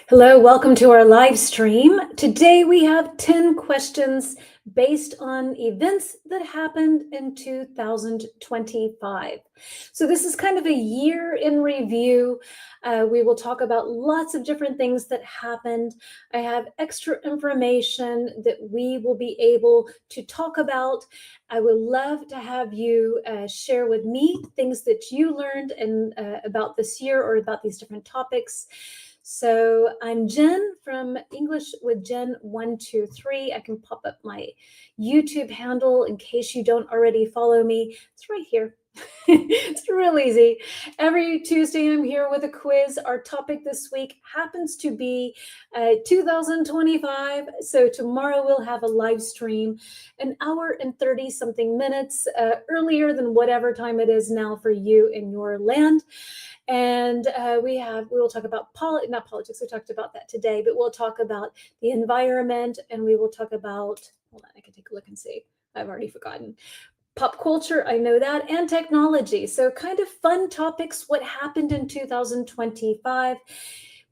Hello, welcome to our live stream. Today we have 10 questions based on events that happened in 2025. So this is kind of a year in review. We will talk about lots of different things that happened. I have extra information that we will be able to talk about. I would love to have you share with me things that you learned about this year or about these different topics. So I'm Jen from English with Jen 123. I can pop up my YouTube handle in case you don't already follow me. It's right here. It's real easy. Every Tuesday, I'm here with a quiz. Our topic this week happens to be 2025. So tomorrow we'll have a live stream, an hour and 30 something minutes earlier than whatever time it is now for you in your land. And we will talk about not politics. We talked about that today, but we'll talk about the environment, and we will talk about. Hold on, I can take a look and see. I've already forgotten. Pop culture, I know that, and technology. So kind of fun topics. What happened in 2025?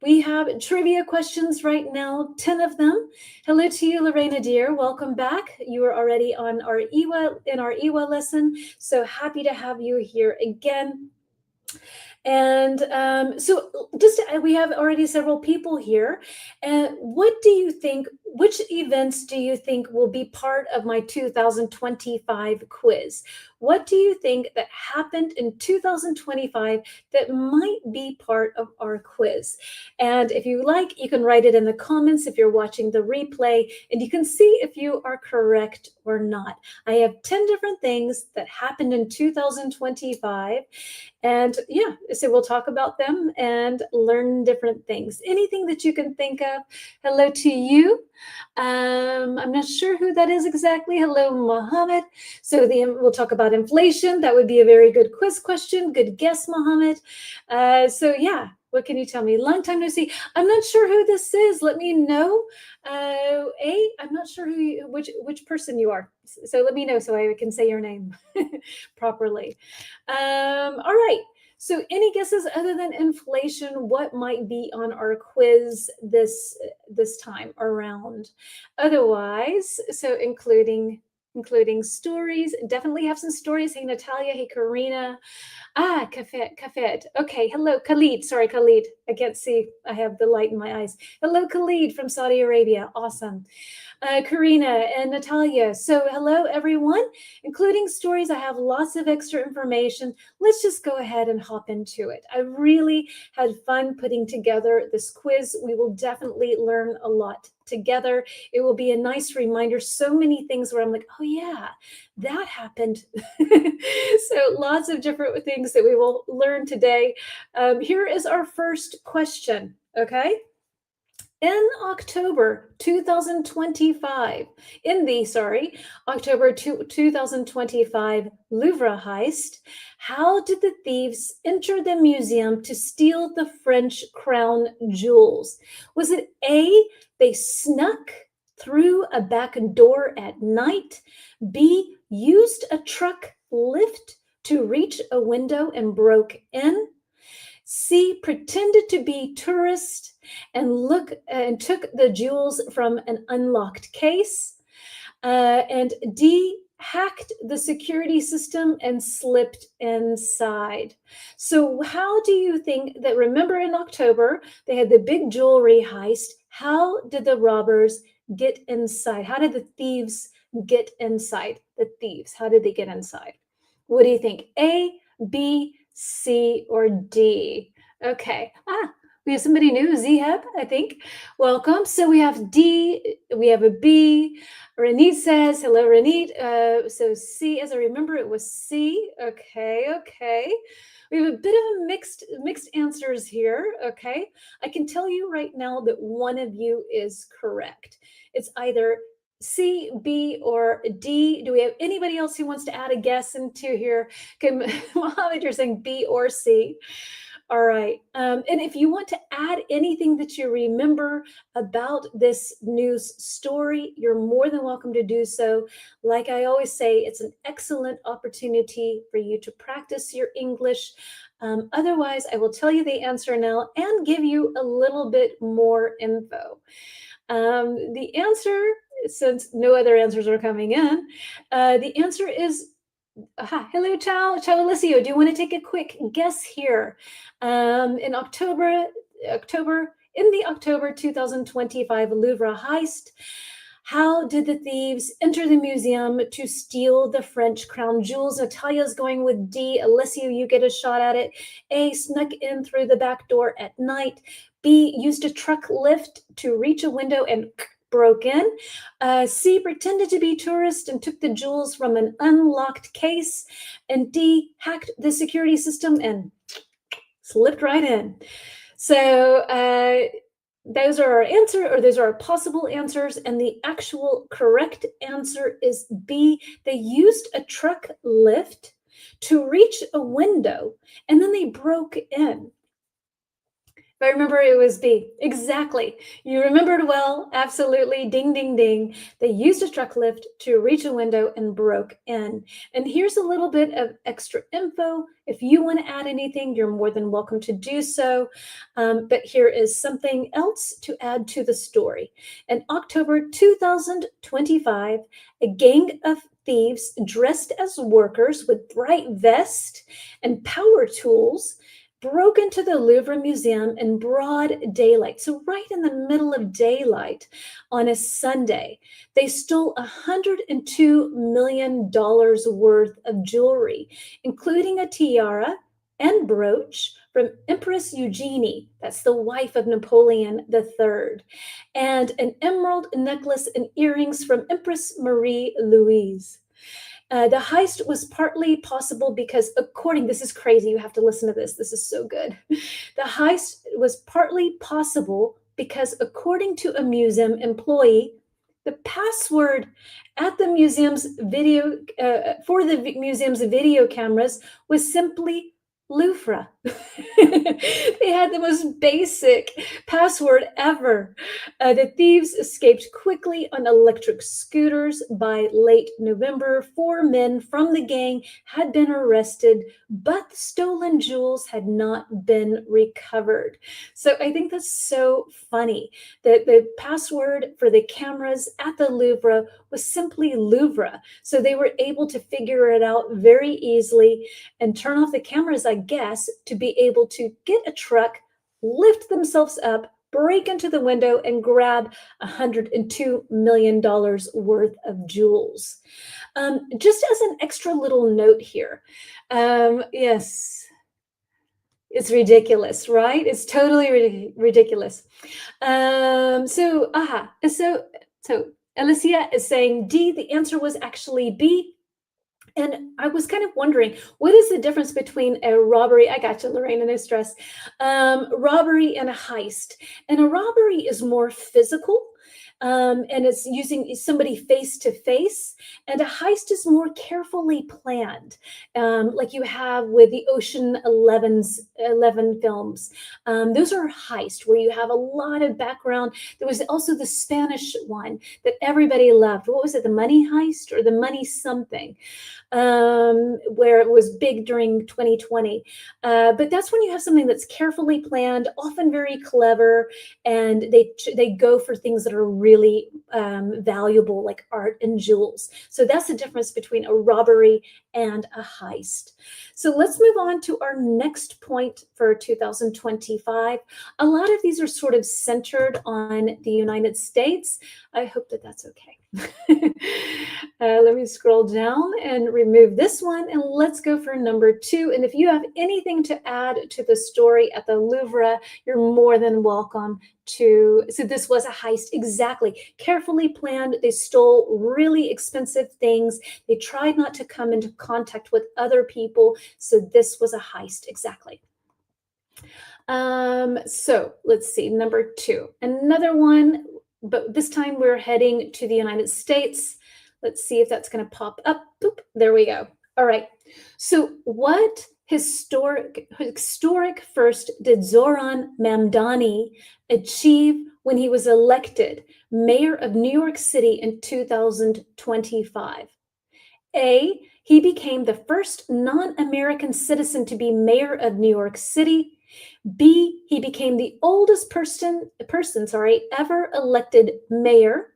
We have trivia questions right now, 10 of them. Hello to you, Lorena dear. Welcome back. You are already on our EWA lesson. So happy to have you here again. And we have already several people here. And what do you think, which events do you think will be part of my 2025 quiz? What do you think that happened in 2025 that might be part of our quiz? And if you like, you can write it in the comments if you're watching the replay, and you can see if you are correct or not. I have 10 different things that happened in 2025. And yeah, so we'll talk about them and learn different things. Anything that you can think of. Hello to you. I'm not sure who that is exactly. Hello, Mohammed. So we'll talk about inflation. That would be a very good quiz question. Good guess, Mohammed. So yeah, what can you tell me? Long time no see. I'm not sure who this is. Let me know. I'm not sure which person you are. So let me know so I can say your name properly. All right. So any guesses other than inflation, what might be on our quiz this time around? Otherwise, so including stories, definitely have some stories. Hey, Natalia. Hey, Karina. Kafet. Okay, hello, Khalid. Sorry, Khalid. I can't see. I have the light in my eyes. Hello, Khalid from Saudi Arabia. Awesome. Karina and Natalia. So hello, everyone, including stories. I have lots of extra information. Let's just go ahead and hop into it. I really had fun putting together this quiz. We will definitely learn a lot together. It will be a nice reminder. So many things where I'm like, oh yeah, that happened. So lots of different things that we will learn today. Here is our first question. Okay. In October 2025, October 2025 Louvre heist, how did the thieves enter the museum to steal the French crown jewels? Was it A, they snuck through a back door at night, B, used a truck lift to reach a window and broke in, C, pretended to be tourists and took the jewels from an unlocked case, and D, hacked the security system and slipped inside. So how do you think that, remember in October, they had the big jewelry heist. How did the robbers get inside? How did the thieves get inside? The thieves, how did they get inside? What do you think? A, B, C, or D? Okay. We have somebody new, Zehab, I think. Welcome. So we have D, we have a B. Renit says, hello, Renit. So C, as I remember, it was C. Okay. We have a bit of a mixed answers here. Okay. I can tell you right now that one of you is correct. It's either C, B, or D. Do we have anybody else who wants to add a guess into here? Okay, Mohammed, you're saying B or C. All right. And if you want to add anything that you remember about this news story, you're more than welcome to do so. Like I always say, it's an excellent opportunity for you to practice your English. Otherwise, I will tell you the answer now and give you a little bit more info. The answer, since no other answers are coming in, the answer is hello, Ciao Alessio. Do you want to take a quick guess here? In the October 2025 Louvre heist, how did the thieves enter the museum to steal the French crown jewels? Natalia's going with D. Alessio, you get a shot at it. A, snuck in through the back door at night. B, used a truck lift to reach a window and broke in. C, pretended to be tourist and took the jewels from an unlocked case. And D, hacked the security system and slipped right in. So those are our answer, or those are our possible answers. And the actual correct answer is B. They used a truck lift to reach a window and then they broke in. If I remember, it was B. Exactly. You remembered well. Absolutely. Ding, ding, ding. They used a truck lift to reach a window and broke in. And here's a little bit of extra info. If you want to add anything, you're more than welcome to do so. But here is something else to add to the story. In October 2025, a gang of thieves dressed as workers with bright vests and power tools broke into the Louvre Museum in broad daylight. So right in the middle of daylight on a Sunday, they stole $102 million worth of jewelry, including a tiara and brooch from Empress Eugenie, that's the wife of Napoleon III, and an emerald necklace and earrings from Empress Marie Louise. The heist was partly possible because, this is crazy, you have to listen to this. This is so good. The heist was partly possible because, according to a museum employee, the password at the museum's for the museum's video cameras was simply Louvre. They had the most basic password ever. The thieves escaped quickly on electric scooters. By late November, 4 men from the gang had been arrested, but the stolen jewels had not been recovered. So I think that's so funny that the password for the cameras at the Louvre was simply Louvre. So they were able to figure it out very easily and turn off the cameras, I guess, to be able to get a truck, lift themselves up, break into the window, and grab $102 million worth of jewels. Just as an extra little note here, yes, it's ridiculous, right? It's totally ridiculous. So Alicia is saying D, the answer was actually B. And I was kind of wondering, what is the difference between a robbery? I got you, Lorraine, no stress. Robbery and a heist. And a robbery is more physical. And it's using somebody face to face, and a heist is more carefully planned, like you have with the Ocean 11 films. Those are heists where you have a lot of background. There was also the Spanish one that everybody loved. What was it, the Money Heist or the Money something? Where it was big during 2020. But that's when you have something that's carefully planned, often very clever, and they go for things that are really valuable, like art and jewels. So that's the difference between a robbery and a heist. So let's move on to our next point for 2025. A lot of these are sort of centered on the United States. I hope that that's okay. Let me scroll down and remove this one, and let's go for number 2. And if you have anything to add to the story at the Louvre, you're more than welcome to. So this was a heist, exactly. Carefully planned. They stole really expensive things. They tried not to come into contact with other people. So this was a heist, exactly. So let's see, number 2. Another one, but this time we're heading to the United States. Let's see if that's going to pop up. Boop, there we go. All right. So what historic first did Zoran Mamdani achieve when he was elected mayor of New York City in 2025? A, he became the first non-American citizen to be mayor of New York City. B, he became the oldest person ever elected mayor.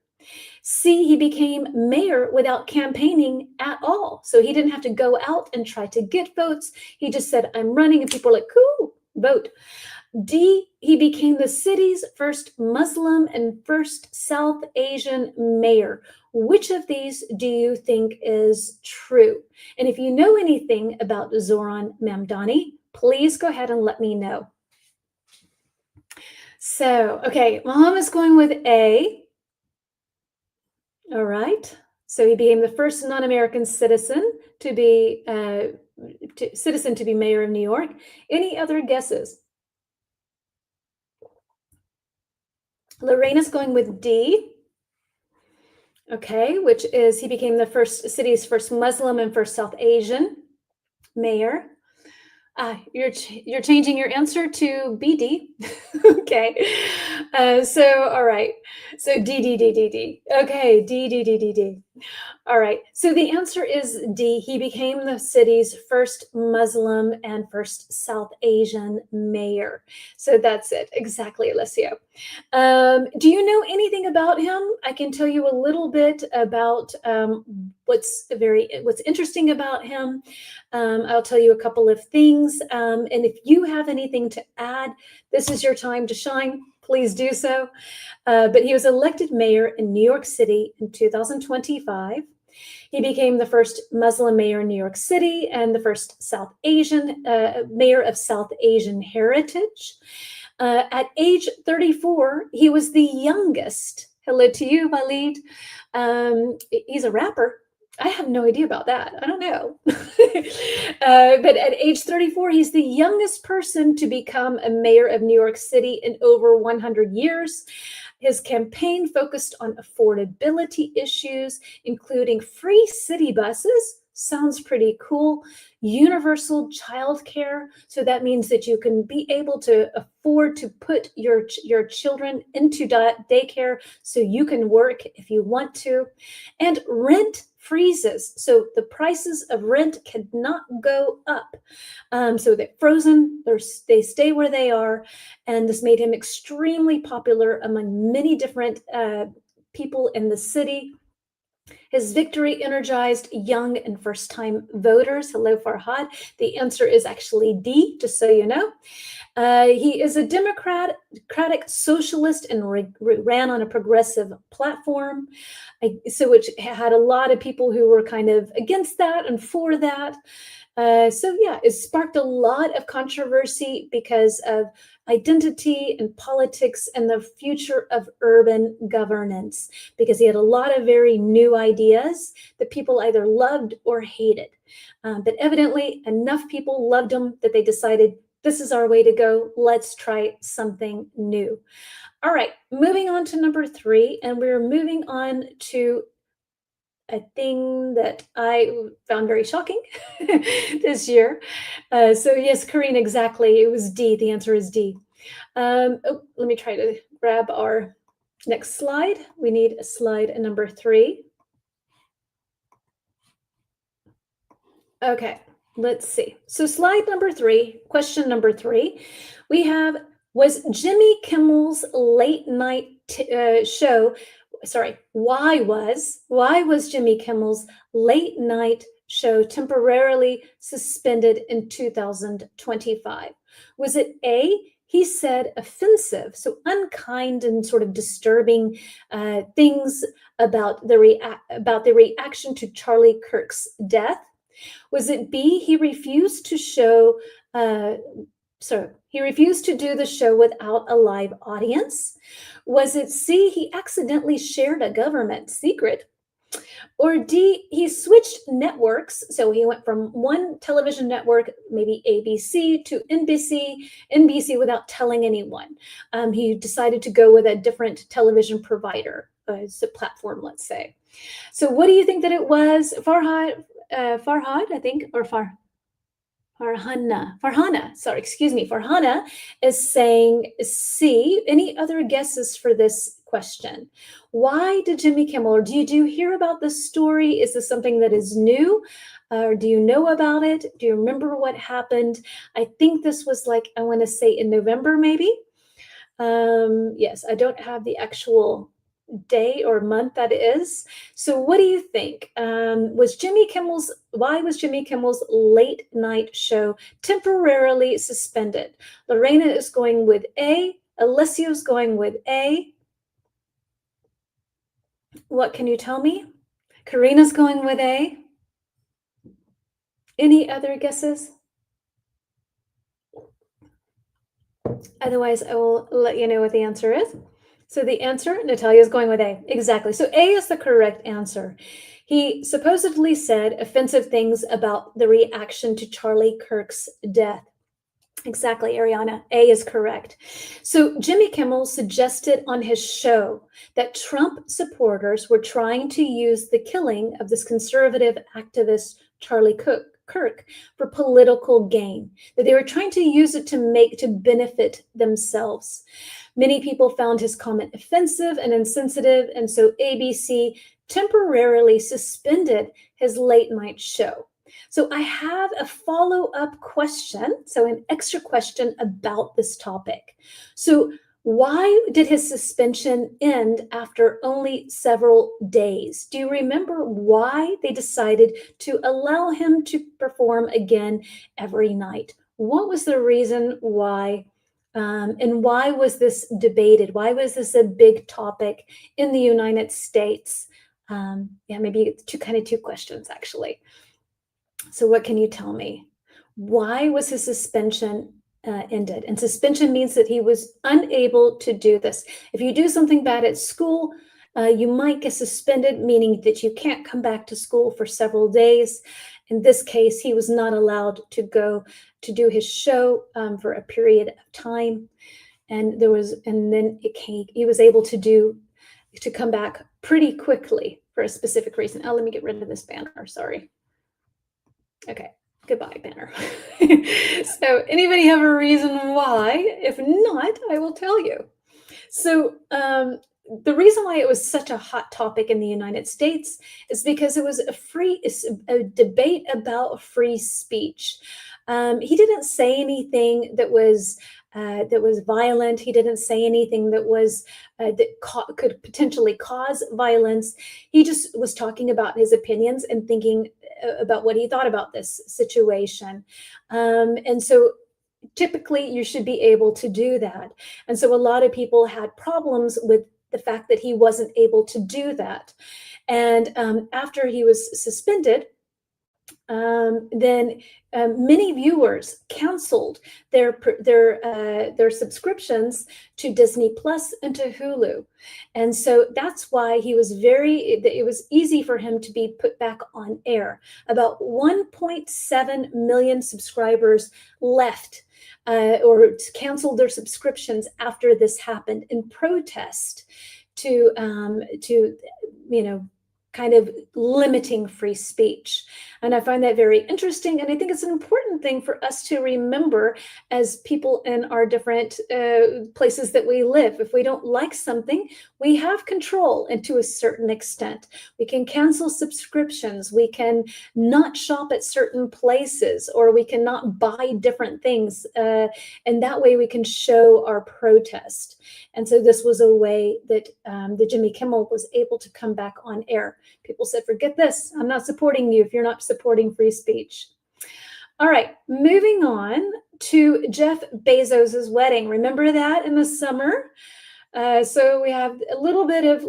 C, he became mayor without campaigning at all. So he didn't have to go out and try to get votes. He just said, I'm running, and people are like, cool, vote. D, he became the city's first Muslim and first South Asian mayor. Which of these do you think is true? And if you know anything about Zoran Mamdani, please go ahead and let me know. So, okay, Mom is going with A. All right. So he became the first non-American citizen to be mayor of New York. Any other guesses? Lorena's going with D. Okay, which is he became the city's first Muslim and first South Asian mayor. You're changing your answer to BD. Okay. So all right. So D. Okay, D. All right. So the answer is D. He became the city's first Muslim and first South Asian mayor. So that's it. Exactly, Alessio. Do you know anything about him? I can tell you a little bit about what's interesting about him. I'll tell you a couple of things. And if you have anything to add, this is your time to shine. Please do so. But he was elected mayor in New York City in 2025. He became the first Muslim mayor in New York City and the first South Asian mayor of South Asian heritage. At age 34, he was the youngest. Hello to you, Walid. He's a rapper. I have no idea about that. I don't know. But at age 34, he's the youngest person to become a mayor of New York City in over 100 years. His campaign focused on affordability issues, including free city buses. Sounds pretty cool. Universal childcare. So that means that you can be able to afford to put your children into daycare so you can work if you want to. And rent freezes. So the prices of rent cannot go up. So they're frozen, they stay where they are. And this made him extremely popular among many different people in the city. His victory energized young and first-time voters. Hello, Farhad. The answer is actually D, just so you know. He is a democratic socialist and ran on a progressive platform, which had a lot of people who were kind of against that and for that. So yeah, it sparked a lot of controversy because of identity and politics and the future of urban governance, because he had a lot of very new ideas that people either loved or hated. But evidently enough people loved him that they decided, this is our way to go. Let's try something new. All right, moving on to number 3, and we're moving on to a thing that I found very shocking this year. So yes, Corinne, exactly. It was D. The answer is D. Let me try to grab our next slide. We need a slide number 3. Okay, let's see. So slide number 3, question number 3, we have, was Jimmy Kimmel's late night show, why was Jimmy Kimmel's late night show temporarily suspended in 2025? Was it A, he said offensive, so unkind and sort of disturbing things about the reaction to Charlie Kirk's death? Was it B, he refused to do the show without a live audience? Was it C, he accidentally shared a government secret? Or D, he switched networks. So he went from one television network, maybe ABC, to NBC without telling anyone. He decided to go with a different television provider, as a platform, let's say. So what do you think that it was? Farhad, I think, or Farhana is saying C. Any other guesses for this question? Why did Jimmy Kimmel, or do you hear about this story? Is this something that is new? Or do you know about it? Do you remember what happened? I think this was like, I want to say in November, maybe. Yes, I don't have the actual day or month that is. So what do you think? Why was Jimmy Kimmel's late night show temporarily suspended? Lorena is going with A. Alessio's going with A. What can you tell me? Karina's going with A. Any other guesses? Otherwise, I will let you know what the answer is. So the answer, Natalia is going with A. Exactly. So A is the correct answer. He supposedly said offensive things about the reaction to Charlie Kirk's death. Exactly, Ariana. A is correct. So Jimmy Kimmel suggested on his show that Trump supporters were trying to use the killing of this conservative activist, Charlie Kirk, for political gain, that they were trying to use it to benefit themselves. Many people found his comment offensive and insensitive, and so ABC temporarily suspended his late night show. So I have a follow-up question, so an extra question about this topic. So why did his suspension end after only several days? Do you remember why they decided to allow him to perform again every night? What was the reason why? And why was this debated? Why was this a big topic in the United States? Maybe two questions, actually. So what can you tell me? Why was his suspension ended? And suspension means that he was unable to do this. If you do something bad at school, you might get suspended, meaning that you can't come back to school for several days. In this case, he was not allowed to go to do his show for a period of time. And then he was able to come back pretty quickly for a specific reason. Oh, let me get rid of this banner. Sorry. Okay, goodbye, banner. So anybody have a reason why? If not, I will tell you. So the reason why it was such a hot topic in the United States is because it was a debate about free speech. He didn't say anything that was violent. He didn't say anything that could potentially cause violence. He just was talking about his opinions and thinking about what he thought about this situation. And so typically you should be able to do that. And so a lot of people had problems with the fact that he wasn't able to do that. And after he was suspended, then many viewers canceled their subscriptions to Disney Plus and to Hulu, and so that's why it was easy for him to be put back on air. About 1.7 million subscribers left or canceled their subscriptions after this happened in protest to kind of limiting free speech. And I find that very interesting. And I think it's an important thing for us to remember as people in our different places that we live. If we don't like something, we have control, and to a certain extent. We can cancel subscriptions. We can not shop at certain places, or we can not buy different things. And that way we can show our protest. And so this was a way that the Jimmy Kimmel was able to come back on air. People said, forget this. I'm not supporting you if you're not supporting free speech. All right, moving on to Jeff Bezos's wedding. Remember that in the summer? So we have a little bit of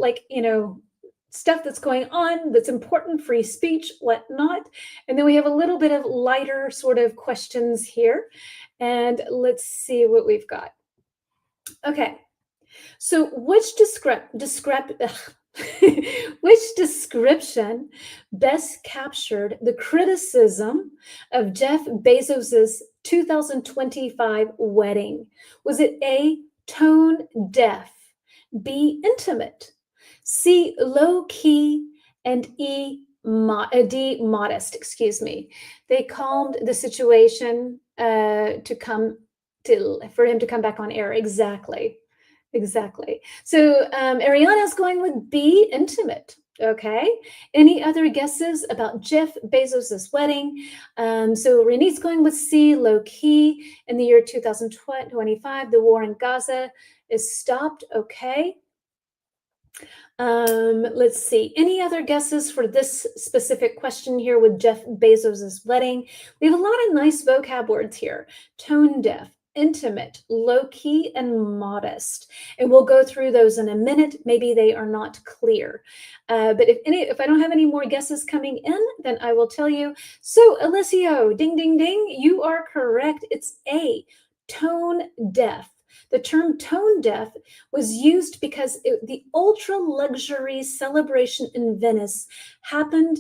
stuff that's going on that's important, free speech, whatnot. And then we have a little bit of lighter sort of questions here. And let's see what we've got. Okay. So which description best captured the criticism of Jeff Bezos's 2025 wedding? Was it A, tone deaf, B, intimate, C, low key, and E, modest, excuse me. They calmed the situation for him to come back on air. Exactly. Exactly. So Ariana's going with B, intimate. Okay. Any other guesses about Jeff Bezos's wedding? So Renee's going with C, low key. In the year 2025, the war in Gaza is stopped. Okay. Let's see. Any other guesses for this specific question here with Jeff Bezos's wedding? We have a lot of nice vocab words here. Tone deaf, intimate, low key, and modest. And we'll go through those in a minute. Maybe they are not clear. But if I don't have any more guesses coming in, then I will tell you. So Alessio, ding, ding, ding, you are correct. It's A, tone deaf. The term tone deaf was used because the ultra luxury celebration in Venice happened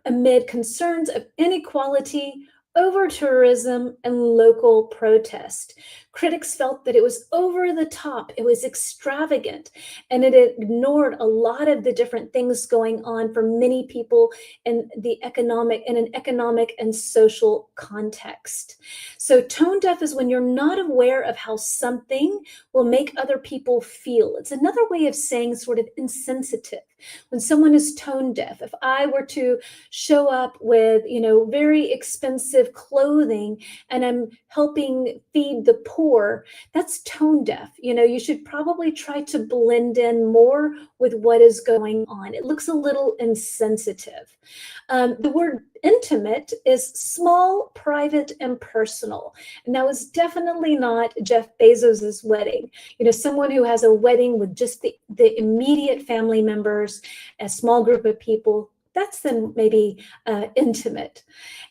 amid concerns of inequality, over tourism, and local protest. Critics felt that it was over the top, it was extravagant, and it ignored a lot of the different things going on for many people in an economic and social context. So tone deaf is when you're not aware of how something will make other people feel. It's another way of saying sort of insensitive. When someone is tone deaf, if I were to show up with, very expensive clothing and I'm helping feed the poor, that's tone deaf. You should probably try to blend in more with what is going on. It looks a little insensitive. The word intimate is small, private, and personal. And that was definitely not Jeff Bezos's wedding. Someone who has a wedding with just the immediate family members, a small group of people, that's then maybe intimate.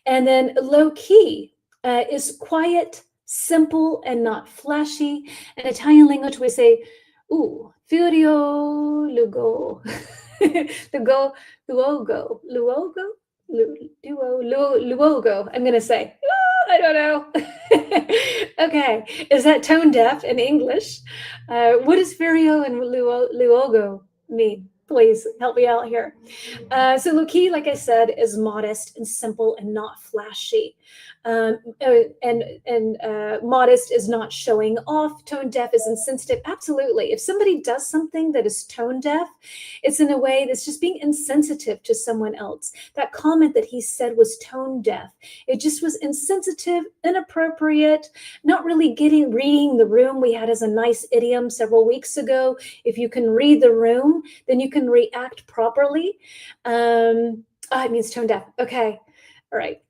And then low key is quiet, simple, and not flashy. In Italian language, we say, furio lugo. Luogo, I'm going to say. I don't know. Okay. Is that tone deaf in English? What does furio and luogo mean? Please help me out here. So low key, like I said, is modest and simple and not flashy. And modest is not showing off. Tone deaf is insensitive. Absolutely. If somebody does something that is tone deaf, it's in a way that's just being insensitive to someone else. That comment that he said was tone deaf. It just was insensitive, inappropriate, not really reading the room. We had as a nice idiom several weeks ago. If you can read the room, then you can react properly. It means tone deaf. Okay. All right.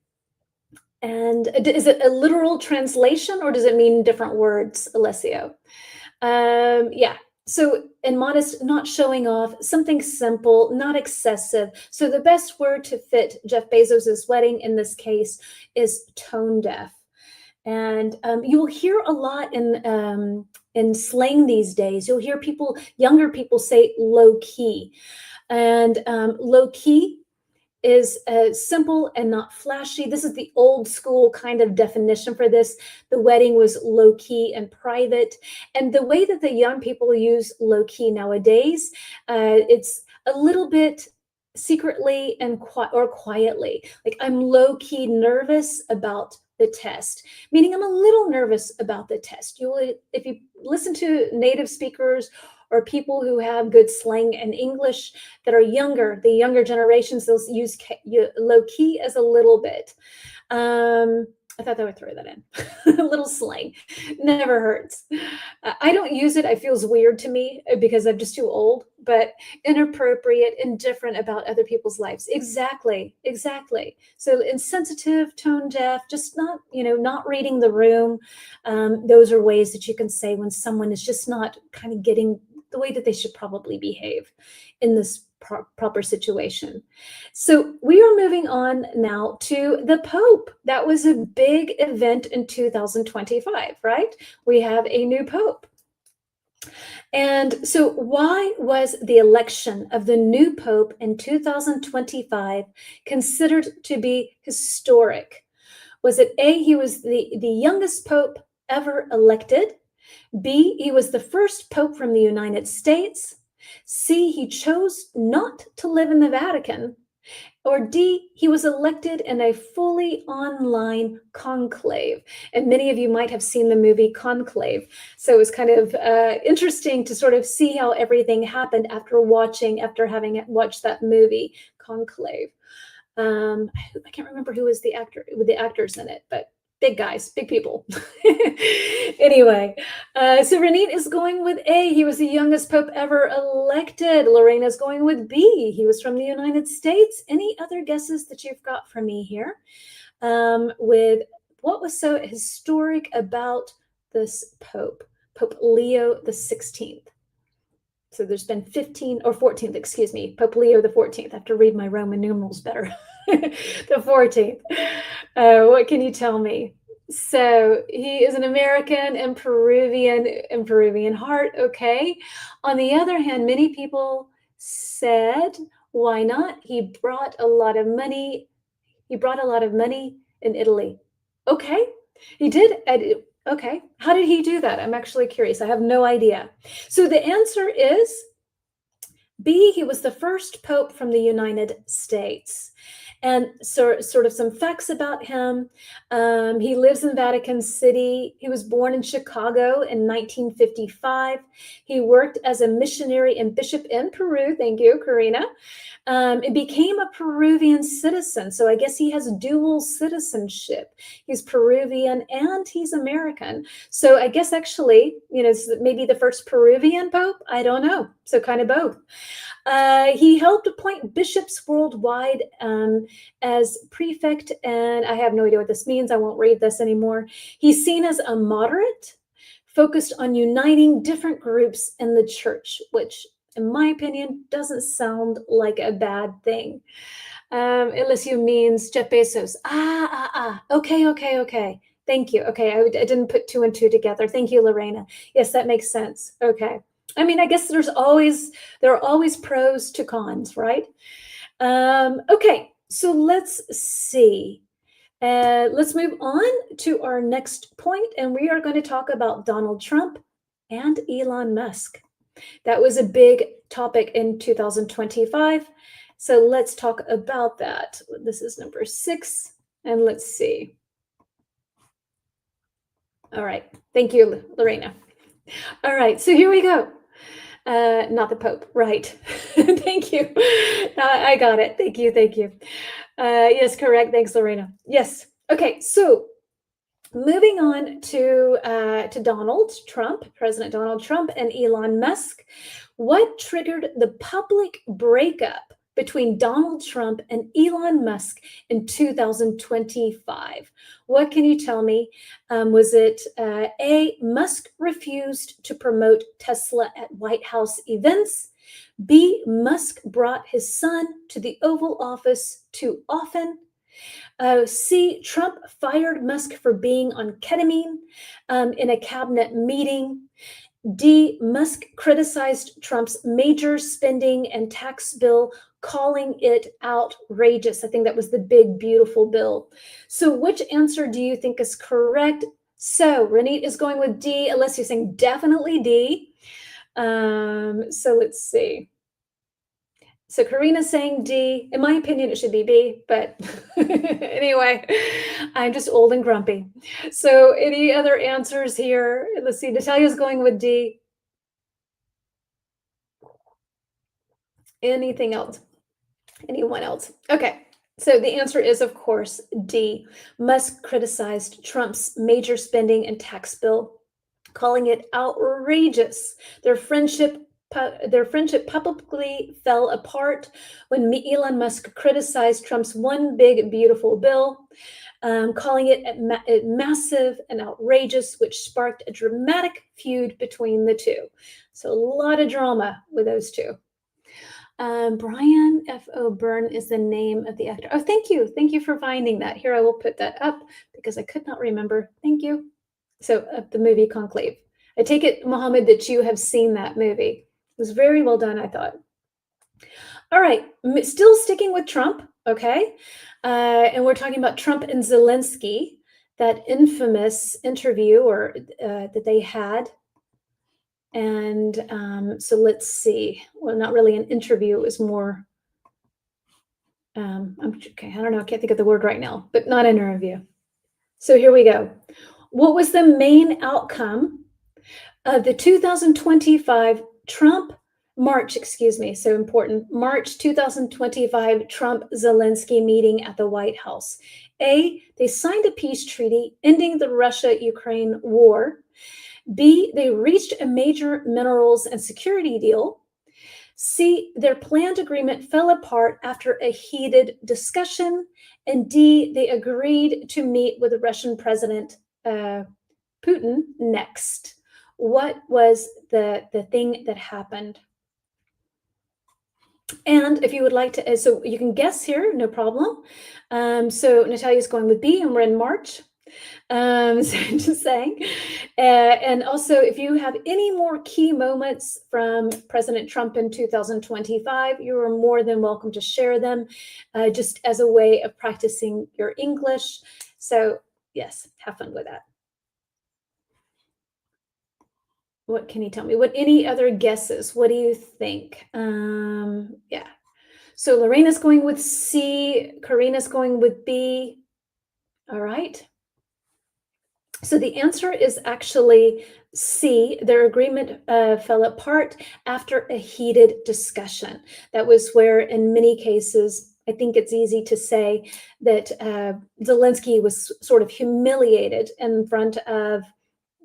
And is it a literal translation or does it mean different words, Alessio? Yeah. So in modest, not showing off, something simple, not excessive. So the best word to fit Jeff Bezos's wedding in this case is tone deaf. And you will hear a lot in slang these days. You'll hear younger people say low key. And low key is simple and not flashy. This is the old school kind of definition for this. The wedding was low key and private. And the way that the young people use low key nowadays, it's a little bit secretly and quietly. Like, I'm low key nervous about the test, meaning I'm a little nervous about the test. If you listen to native speakers or people who have good slang and English that are younger, the younger generations, they'll use low key as a little bit. I thought I would throw that in. A little slang never hurts. I don't use it. It feels weird to me because I'm just too old, but inappropriate, indifferent about other people's lives. Exactly. So insensitive, tone deaf, just not reading the room. Those are ways that you can say when someone is just not kind of getting the way that they should probably behave in this proper situation. So we are moving on now to the Pope. That was a big event in 2025, right? We have a new Pope. And so why was the election of the new Pope in 2025 considered to be historic? Was it A, he was the youngest Pope ever elected? B, he was the first Pope from the United States? C, he chose not to live in the Vatican? Or D, he was elected in a fully online conclave. And many of you might have seen the movie Conclave. So it was kind of interesting to sort of see how everything happened after having watched that movie, Conclave. I can't remember who was the actors in it, but big guys, big people. Anyway, so Renate is going with A. He was the youngest pope ever elected. Lorena's going with B. He was from the United States. Any other guesses that you've got for me here? With what was so historic about this pope, Pope Leo the 16th? So there's been 15 or 14th, excuse me, Pope Leo the 14th. I have to read my Roman numerals better. The 14th. What can you tell me? So he is an American and Peruvian heart. Okay. On the other hand, many people said, why not? He brought a lot of money. He brought a lot of money in Italy. Okay. He did. Okay. How did he do that? I'm actually curious. I have no idea. So the answer is B, he was the first pope from the United States. And so, sort of some facts about him. He lives in Vatican City. He was born in Chicago in 1955. He worked as a missionary and bishop in Peru. Thank you, Karina. And became a Peruvian citizen. So I guess he has dual citizenship. He's Peruvian and he's American. So I guess actually, maybe the first Peruvian pope. I don't know. So kind of both. He helped appoint bishops worldwide as prefect, and I have no idea what this means. I won't read this anymore. He's seen as a moderate, focused on uniting different groups in the church, which, in my opinion, doesn't sound like a bad thing. Eliseo means Jeff Bezos. Okay. Thank you. Okay, I didn't put two and two together. Thank you, Lorena. Yes, that makes sense. Okay. I mean, I guess there are always pros to cons, right? Okay, so let's see. Let's move on to our next point, and we are going to talk about Donald Trump and Elon Musk. That was a big topic in 2025. So let's talk about that. This is number 6, and let's see. All right. Thank you, Lorena. All right, so here we go. Not the Pope, right? Thank you. I got it. Thank you. Yes, correct. Thanks, Lorena. Yes. Okay, so moving on to Donald Trump, President Donald Trump and Elon Musk. What triggered the public breakup between Donald Trump and Elon Musk in 2025? What can you tell me? Was it A, Musk refused to promote Tesla at White House events? B, Musk brought his son to the Oval Office too often? C, Trump fired Musk for being on ketamine in a cabinet meeting. D, Musk criticized Trump's major spending and tax bill, calling it outrageous. I think that was the big, beautiful bill. So which answer do you think is correct? So Renate is going with D, unless you're saying definitely D. So let's see. So Karina's saying D. In my opinion, it should be B, but anyway, I'm just old and grumpy. So any other answers here? Let's see. Natalia's going with D. Anything else? Anyone else? Okay. So the answer is, of course, D. Musk criticized Trump's major spending and tax bill, calling it outrageous. Their friendship publicly fell apart when Elon Musk criticized Trump's one big, beautiful bill, calling it massive and outrageous, which sparked a dramatic feud between the two. So a lot of drama with those two. Brian F.O. Byrne is the name of the actor. Oh, thank you. Thank you for finding that. Here, I will put that up because I could not remember. Thank you. So the movie Conclave. I take it, Mohammed, that you have seen that movie. It was very well done, I thought. All right, still sticking with Trump, okay? And we're talking about Trump and Zelensky, that infamous interview that they had. And so let's see. Well, not really an interview. It was more Okay, I don't know, I can't think of the word right now, but not an interview. So here we go. What was the main outcome of the 2025 Trump March, excuse me, so important, March 2025 Trump Zelensky meeting at the White House? A, they signed a peace treaty ending the Russia-Ukraine war. B, they reached a major minerals and security deal. C, their planned agreement fell apart after a heated discussion. And D, they agreed to meet with the Russian President Putin next. What was the thing that happened? And if you would like to, so you can guess here, no problem. So Natalia's going with B, and we're in March. So just saying. And also, if you have any more key moments from President Trump in 2025, you are more than welcome to share them, just as a way of practicing your English. So yes, have fun with that. What can you tell me? What any other guesses? What do you think? Yeah. So Lorena's going with C. Karina's going with B. All right. So the answer is actually C. Their agreement fell apart after a heated discussion. That was where, in many cases, I think it's easy to say that Zelensky was sort of humiliated in front of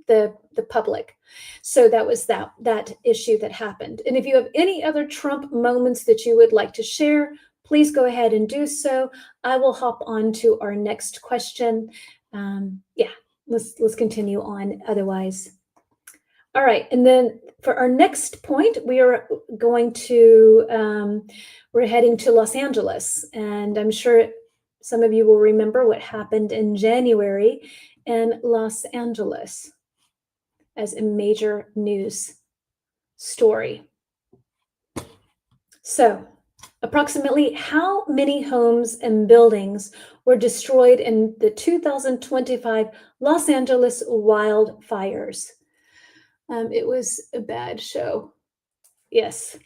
the public. So that was that issue that happened. And if you have any other Trump moments that you would like to share, please go ahead and do so. I will hop on to our next question. Yeah, let's continue on otherwise. All right, and then for our next point, we are going to, we're heading to Los Angeles. And I'm sure some of you will remember what happened in January in Los Angeles as a major news story. So, approximately how many homes and buildings were destroyed in the 2025 Los Angeles wildfires? It was a bad show. Yes.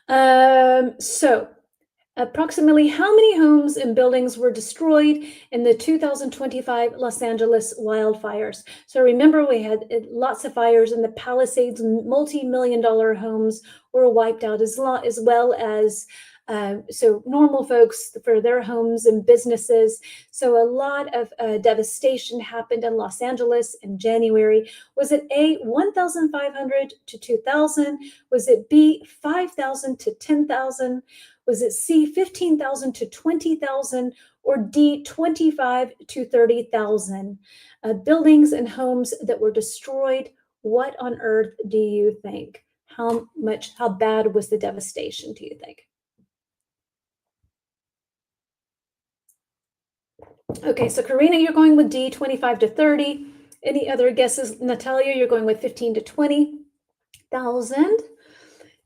So, approximately how many homes and buildings were destroyed in the 2025 Los Angeles wildfires? So remember, we had lots of fires in the Palisades, multi-million-dollar homes were wiped out as well as so normal folks for their homes and businesses. So a lot of devastation happened in Los Angeles in January. Was it A, 1,500 to 2,000? Was it B, 5,000 to 10,000? Was it C, 15,000 to 20,000, or D, 25 to 30,000 buildings and homes that were destroyed? What on earth do you think? How bad was the devastation, do you think? Okay, so Karina, you're going with D, 25 to 30. Any other guesses? Natalia, you're going with 15 to 20,000.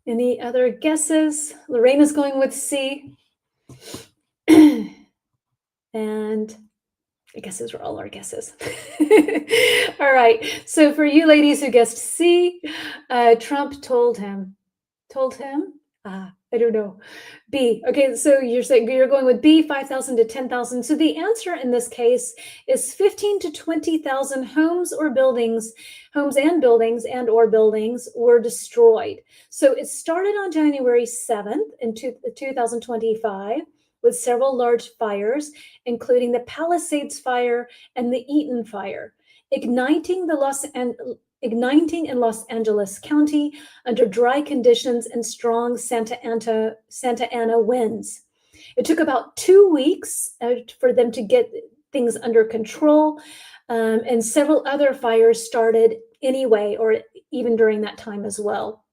Any other guesses? Lorena's going with C. And I guess those were all our guesses. All right. So for you ladies who guessed C, Trump told him. I don't know. B. Okay, so you're saying you're going with B, 5,000 to 10,000. So the answer in this case is 15 to 20,000 homes and buildings were destroyed. So it started on January 7th in 2025 with several large fires, including the Palisades fire and the Eaton fire, igniting in Los Angeles County under dry conditions and strong Santa Ana winds. It took about 2 weeks for them to get things under control, and several other fires started anyway, or even during that time as well.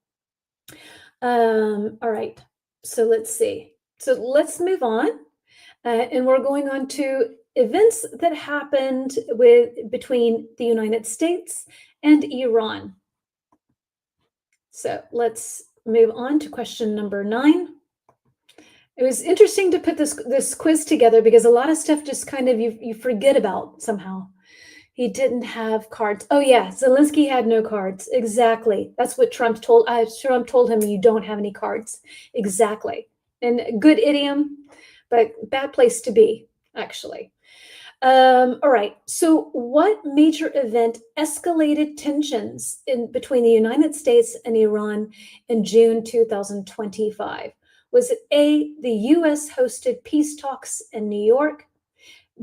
All right, so let's see. So let's move on, and we're going on to events that happened between the United States and Iran. So let's move on to question number 9. It was interesting to put this quiz together because a lot of stuff just kind of you forget about somehow. He didn't have cards. Oh yeah, Zelensky had no cards. Exactly. That's what Trump told him, you don't have any cards. Exactly. And good idiom, but bad place to be, actually. All right. So, what major event escalated tensions between the United States and Iran in June 2025? Was it A, the US hosted peace talks in New York?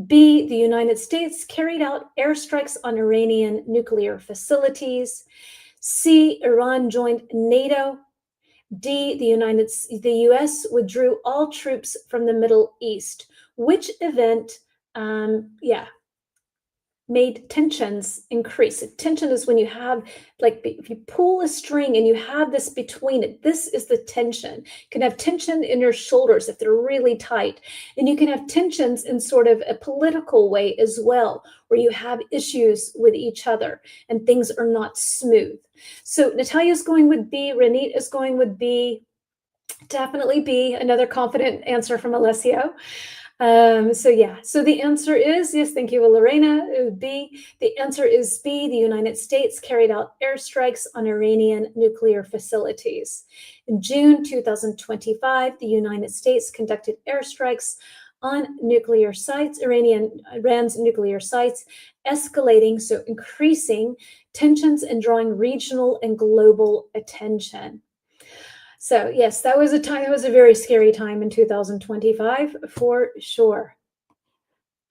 B, the United States carried out airstrikes on Iranian nuclear facilities? C, Iran joined NATO? D, the US withdrew all troops from the Middle East. Which event, made tensions increase? Tension is when you have, like, if you pull a string and you have this between it, this is the tension. You can have tension in your shoulders if they're really tight. And you can have tensions in sort of a political way as well, where you have issues with each other and things are not smooth. So Natalia's going with B, Renate is going with B, definitely B, another confident answer from Alessio. So the answer is, yes, thank you, Lorena, B. The answer is B, the United States carried out airstrikes on Iranian nuclear facilities. In June 2025, the United States conducted airstrikes on nuclear sites, Iran's nuclear sites, escalating, so increasing tensions and drawing regional and global attention. So yes, that was a very scary time in 2025 for sure.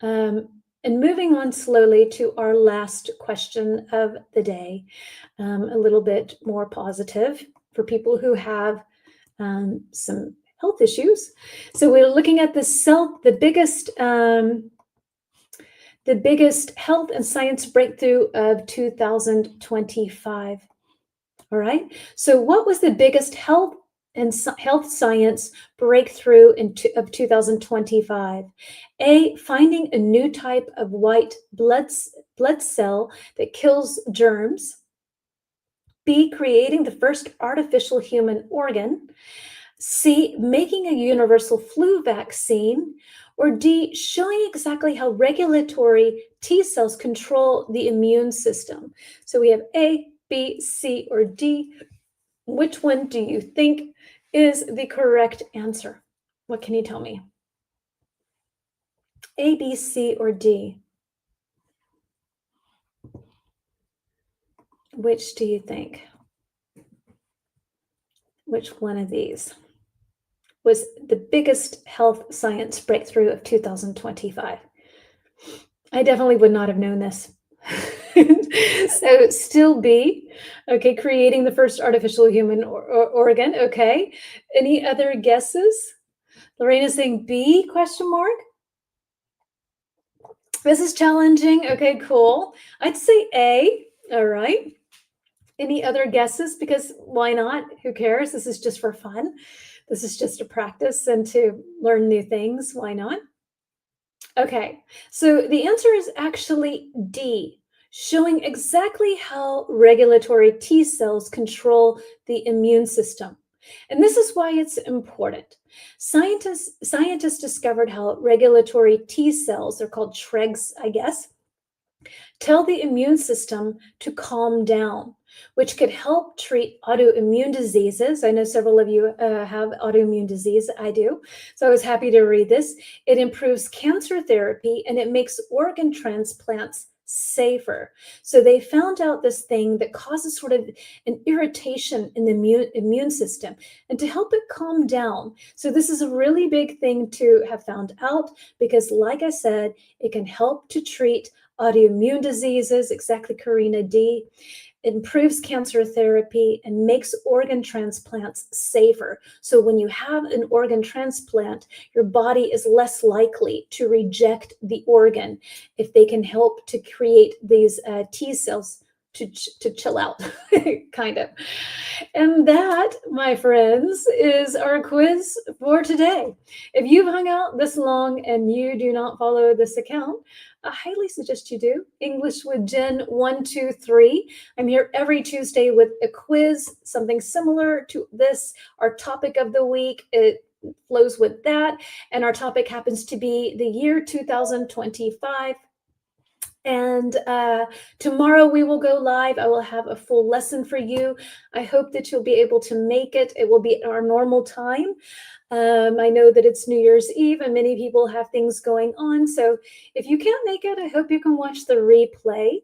And moving on slowly to our last question of the day, a little bit more positive for people who have some health issues. So we're looking at the biggest health and science breakthrough of 2025. All right. So, what was the biggest health science breakthrough of 2025? A, finding a new type of white blood cell that kills germs. B, creating the first artificial human organ. C, making a universal flu vaccine. Or D, showing exactly how regulatory T cells control the immune system. So we have A, B, C, or D. Which one do you think is the correct answer? What can you tell me? A, B, C, or D? Which do you think? Which one of these was the biggest health science breakthrough of 2025? I definitely would not have known this. So still B. Okay, creating the first artificial human organ. Okay. Any other guesses? Lorena's saying B, question mark. This is challenging. Okay, cool. I'd say A. All right. Any other guesses? Because why not? Who cares? This is just for fun. This is just a practice and to learn new things. Why not? Okay, so the answer is actually D, showing exactly how regulatory T cells control the immune system. And this is why it's important. Scientists discovered how regulatory T cells, they're called TREGs, I guess, tell the immune system to calm down, which could help treat autoimmune diseases. I know several of you have autoimmune disease. I do. So I was happy to read this. It improves cancer therapy and it makes organ transplants safer. So they found out this thing that causes sort of an irritation in the immune system and to help it calm down. So this is a really big thing to have found out because, like I said, it can help to treat autoimmune diseases, exactly, Karina D. It improves cancer therapy and makes organ transplants safer. So when you have an organ transplant, your body is less likely to reject the organ if they can help to create these T cells to chill out, kind of. And that, my friends, is our quiz for today. If you've hung out this long and you do not follow this account, I highly suggest you do. English with Jen 123. I'm here every Tuesday with a quiz, something similar to this. Our topic of the week, it flows with that. And our topic happens to be the year 2025. And tomorrow we will go live. I will have a full lesson for you. I hope that you'll be able to make it. It will be at our normal time. I know that it's New Year's Eve and many people have things going on. So if you can't make it, I hope you can watch the replay.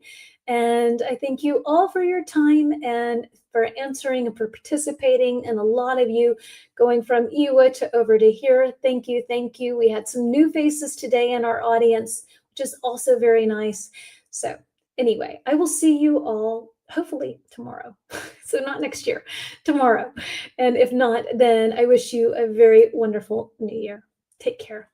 And I thank you all for your time and for answering and for participating. And a lot of you going from Ewa to over to here. Thank you. Thank you. We had some new faces today in our audience, which is also very nice. So anyway, I will see you all hopefully tomorrow. So not next year, tomorrow. And if not, then I wish you a very wonderful new year. Take care.